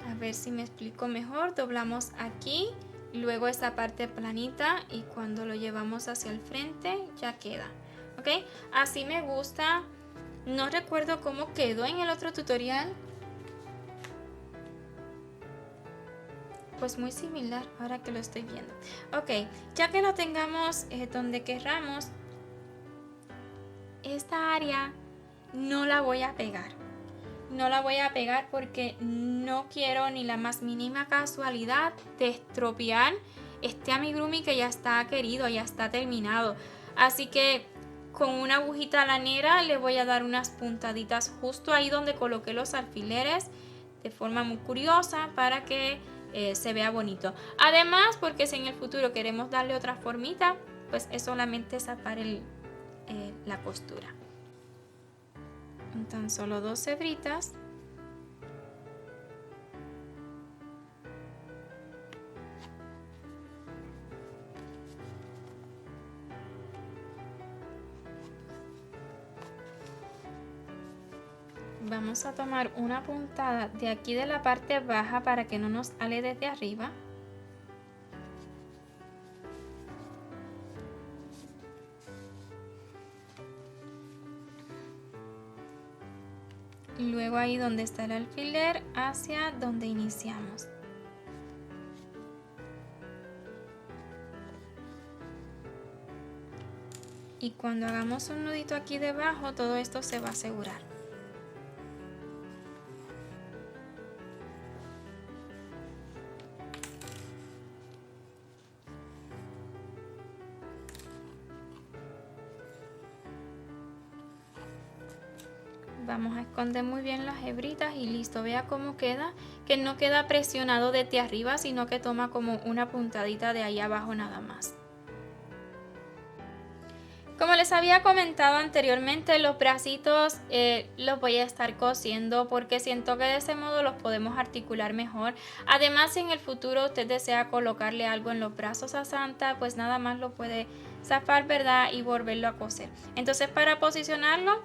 A ver si me explico mejor. Doblamos aquí, luego esta parte planita y cuando lo llevamos hacia el frente ya queda. ¿Ok? Así me gusta. No recuerdo cómo quedó en el otro tutorial. Pues muy similar ahora que lo estoy viendo. Ok, ya que lo tengamos donde querramos, esta área no la voy a pegar. No la voy a pegar porque no quiero ni la más mínima casualidad de estropear este amigurumi que ya está querido, ya está terminado. Así que con una agujita lanera le voy a dar unas puntaditas justo ahí donde coloqué los alfileres de forma muy curiosa para que se vea bonito. Además, porque si en el futuro queremos darle otra formita, pues es solamente zapar la costura. Tan solo 2 hebritas. Vamos a tomar una puntada de aquí de la parte baja para que no nos ale desde arriba. Y luego ahí donde está el alfiler hacia donde iniciamos. Y cuando hagamos un nudito aquí debajo, todo esto se va a asegurar. Vamos a esconder muy bien las hebritas y listo. Vea cómo queda, que no queda presionado desde arriba, sino que toma como una puntadita de ahí abajo nada más. Como les había comentado anteriormente, los bracitos los voy a estar cosiendo porque siento que de ese modo los podemos articular mejor. Además, si en el futuro usted desea colocarle algo en los brazos a Santa, pues nada más lo puede zafar, ¿verdad? Y volverlo a coser. Entonces, para posicionarlo,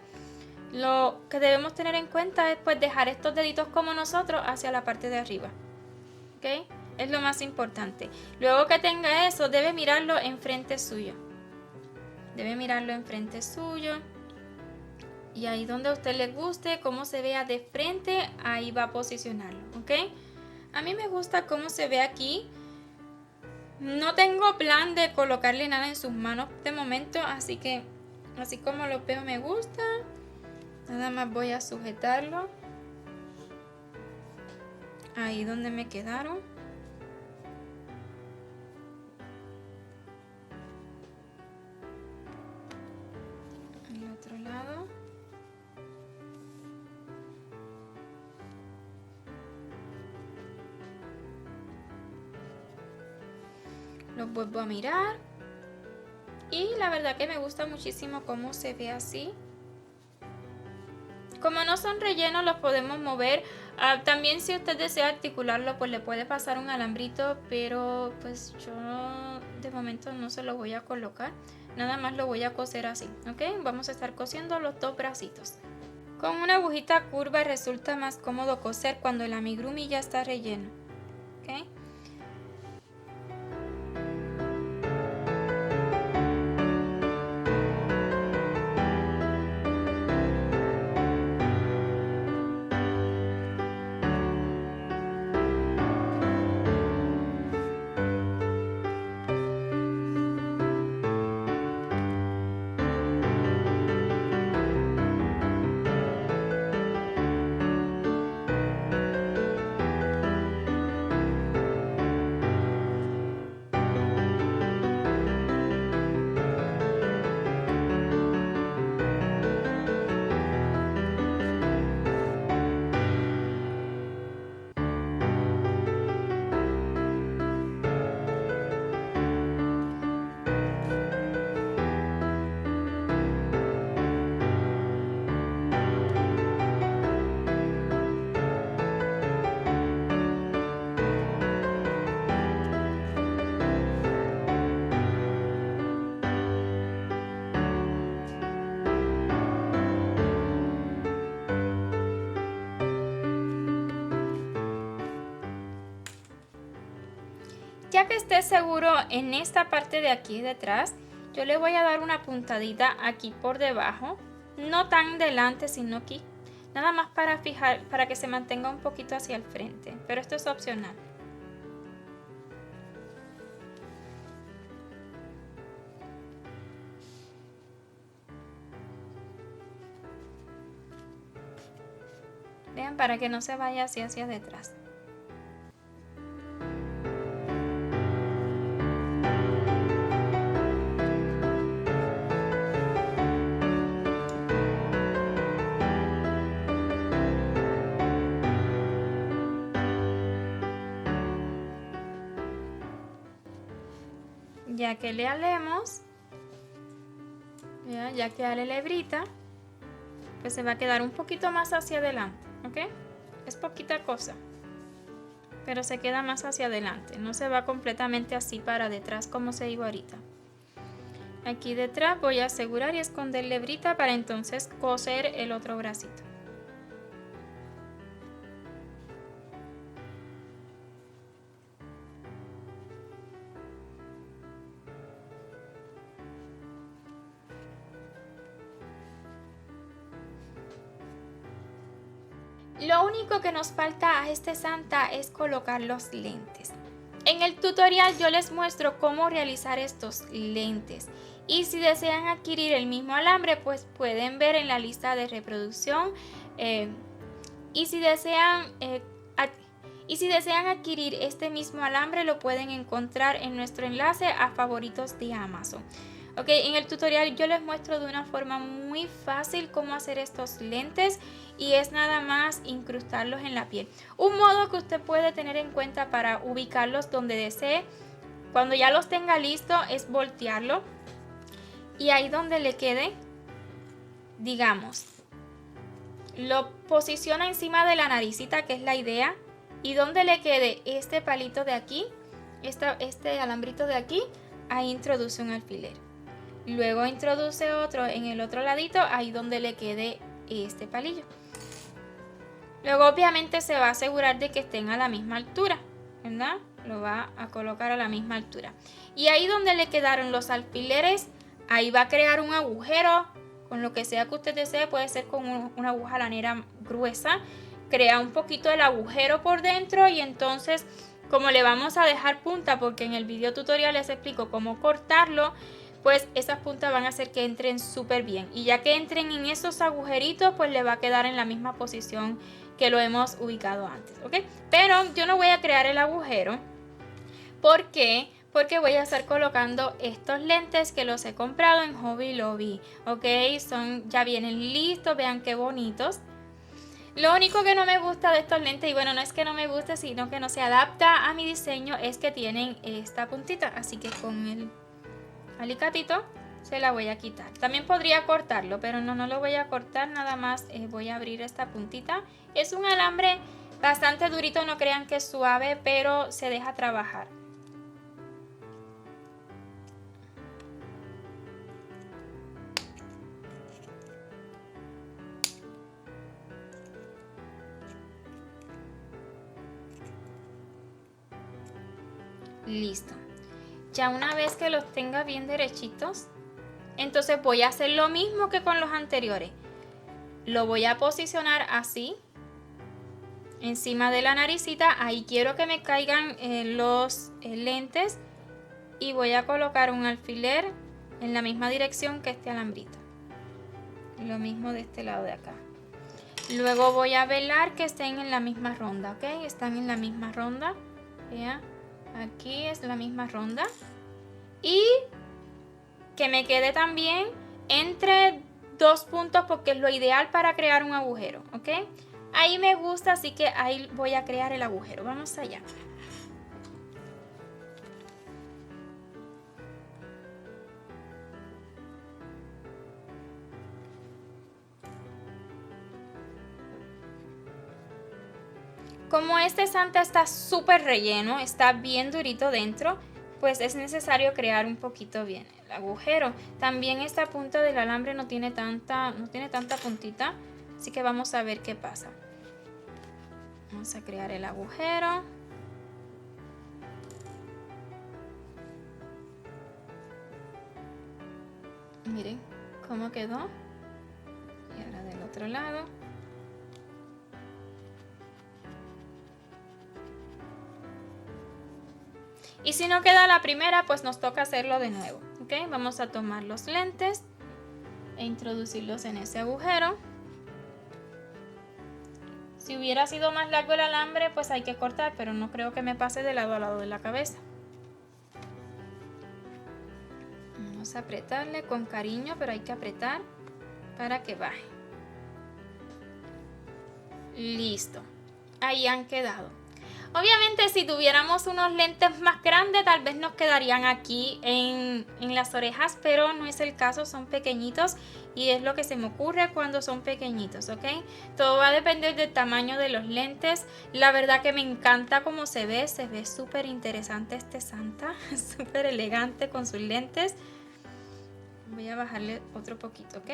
lo que debemos tener en cuenta es pues dejar estos deditos como nosotros hacia la parte de arriba. ¿Ok? Es lo más importante. Luego que tenga eso, debe mirarlo enfrente suyo. Debe mirarlo enfrente suyo. Y ahí donde a usted le guste, cómo se vea de frente, ahí va a posicionarlo. ¿Ok? A mí me gusta cómo se ve aquí. No tengo plan de colocarle nada en sus manos de momento, así que así como lo veo me gusta. Nada más voy a sujetarlo ahí donde me quedaron. El otro lado. Los vuelvo a mirar. Y la verdad que me gusta muchísimo cómo se ve así. Como no son rellenos, los podemos mover. También si usted desea articularlo, pues le puede pasar un alambrito, pero pues yo de momento no se lo voy a colocar. Nada más lo voy a coser así, ¿ok? Vamos a estar cosiendo los 2 bracitos. Con una agujita curva resulta más cómodo coser cuando el amigurumi ya está relleno, ¿ok? Ya que esté seguro en esta parte de aquí detrás, yo le voy a dar una puntadita aquí por debajo, no tan delante sino aquí, nada más para fijar, para que se mantenga un poquito hacia el frente, pero esto es opcional. Vean, para que no se vaya así hacia detrás. ya que le alemos, ya que ale la hebrita, pues se va a quedar un poquito más hacia adelante, ¿ok? Es poquita cosa, pero se queda más hacia adelante, no se va completamente así para detrás como se iba ahorita. Aquí detrás voy a asegurar y esconder la hebrita para entonces coser el otro bracito. Lo único que nos falta a este santa es colocar los lentes. En el tutorial yo les muestro cómo realizar estos lentes y si desean adquirir el mismo alambre pues pueden ver en la lista de reproducción y si desean adquirir este mismo alambre lo pueden encontrar en nuestro enlace a favoritos de Amazon. Ok, en el tutorial yo les muestro de una forma muy fácil cómo hacer estos lentes y es nada más incrustarlos en la piel. Un modo que usted puede tener en cuenta para ubicarlos donde desee, cuando ya los tenga listos, es voltearlo y ahí donde le quede, digamos, lo posiciona encima de la naricita, que es la idea, y donde le quede este palito de aquí, este alambrito de aquí, ahí introduce un alfiler. Luego introduce otro en el otro ladito, ahí donde le quede este palillo. Luego obviamente se va a asegurar de que estén a la misma altura, ¿verdad? Lo va a colocar a la misma altura. Y ahí donde le quedaron los alfileres, ahí va a crear un agujero, con lo que sea que usted desee, puede ser con una aguja lanera gruesa. Crea un poquito el agujero por dentro y entonces, como le vamos a dejar punta, porque en el video tutorial les explico cómo cortarlo, pues esas puntas van a hacer que entren súper bien. Y ya que entren en esos agujeritos, pues le va a quedar en la misma posición que lo hemos ubicado antes, ¿ok? Pero yo no voy a crear el agujero. ¿Por qué? Porque voy a estar colocando estos lentes que los he comprado en Hobby Lobby, ¿ok? Ya vienen listos, vean qué bonitos. Lo único que no me gusta de estos lentes, y bueno, no es que no me guste, sino que no se adapta a mi diseño, es que tienen esta puntita, así que con el alicatito se la voy a quitar. También podría cortarlo, pero no lo voy a cortar, nada más voy a abrir esta puntita. Es un alambre bastante durito, no crean que es suave, pero se deja trabajar. Listo. Ya una vez que los tenga bien derechitos, entonces voy a hacer lo mismo que con los anteriores. Lo voy a posicionar así, encima de la naricita. Ahí quiero que me caigan los lentes y voy a colocar un alfiler en la misma dirección que este alambrito. Lo mismo de este lado de acá. Luego voy a velar que estén en la misma ronda, ¿ok? Están en la misma ronda. Vean, aquí es la misma ronda. Y que me quede también entre dos puntos porque es lo ideal para crear un agujero, ¿ok? Ahí me gusta, así que ahí voy a crear el agujero. Vamos allá. Como este santa está súper relleno, está bien durito dentro, pues es necesario crear un poquito bien el agujero. También esta punta del alambre no tiene tanta puntita, así que vamos a ver qué pasa. Vamos a crear el agujero. Miren cómo quedó. Y ahora del otro lado. Y si no queda la primera, pues nos toca hacerlo de nuevo, ¿ok? Vamos a tomar los lentes e introducirlos en ese agujero. Si hubiera sido más largo el alambre, pues hay que cortar, pero no creo que me pase de lado a lado de la cabeza. Vamos a apretarle con cariño, pero hay que apretar para que baje. Listo. Ahí han quedado. Obviamente si tuviéramos unos lentes más grandes tal vez nos quedarían aquí en las orejas, pero no es el caso, son pequeñitos y es lo que se me ocurre cuando son pequeñitos, ¿ok? Todo va a depender del tamaño de los lentes. La verdad que me encanta cómo se ve súper interesante este Santa, súper elegante con sus lentes. Voy a bajarle otro poquito, ¿ok?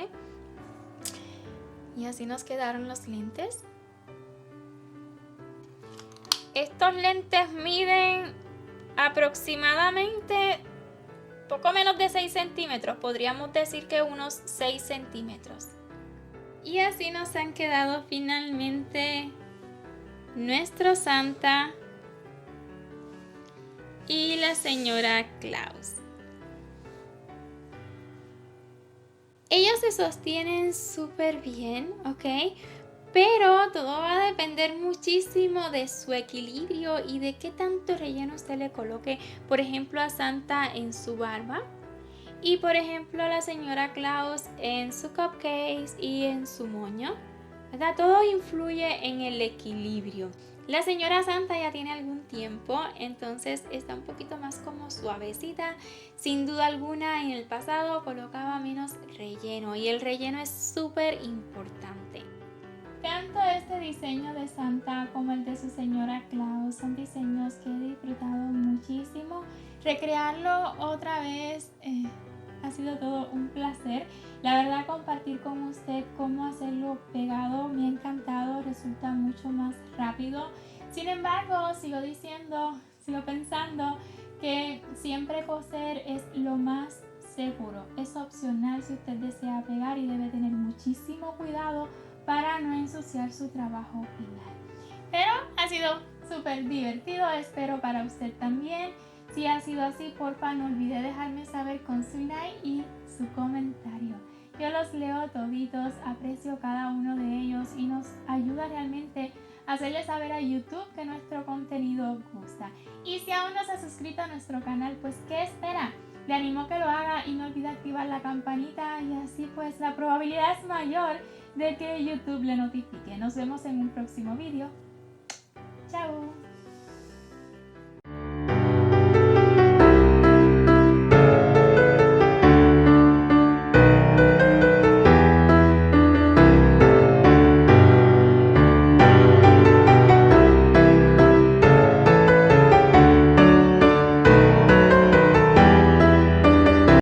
Y así nos quedaron los lentes. Estos lentes miden aproximadamente poco menos de 6 centímetros, podríamos decir que unos 6 centímetros. Y así nos han quedado finalmente nuestro Santa y la señora Claus. Ellos se sostienen súper bien, ¿ok? Pero todo va a depender muchísimo de su equilibrio y de qué tanto relleno usted le coloque, por ejemplo, a Santa en su barba y por ejemplo a la señora Claus en su cupcakes y en su moño, ¿verdad? Todo influye en el equilibrio. La señora Santa ya tiene algún tiempo, entonces está un poquito más como suavecita. Sin duda alguna, en el pasado colocaba menos relleno y el relleno es súper importante. Tanto este diseño de Santa como el de su señora Claus son diseños que he disfrutado muchísimo. Recrearlo otra vez ha sido todo un placer. La verdad, compartir con usted cómo hacerlo pegado me ha encantado, resulta mucho más rápido. Sin embargo, sigo pensando que siempre coser es lo más seguro. Es opcional si usted desea pegar y debe tener muchísimo cuidado para no ensuciar su trabajo final. Pero ha sido súper divertido, espero para usted también. Si ha sido así, porfa no olvide dejarme saber con su like y su comentario. Yo los leo toditos, aprecio cada uno de ellos y nos ayuda realmente a hacerle saber a YouTube que nuestro contenido gusta. Y si aún no se ha suscrito a nuestro canal, pues ¿qué espera? Le animo a que lo haga y no olvide activar la campanita y así pues la probabilidad es mayor de que YouTube le notifique. Nos vemos en un próximo vídeo. ¡Chao!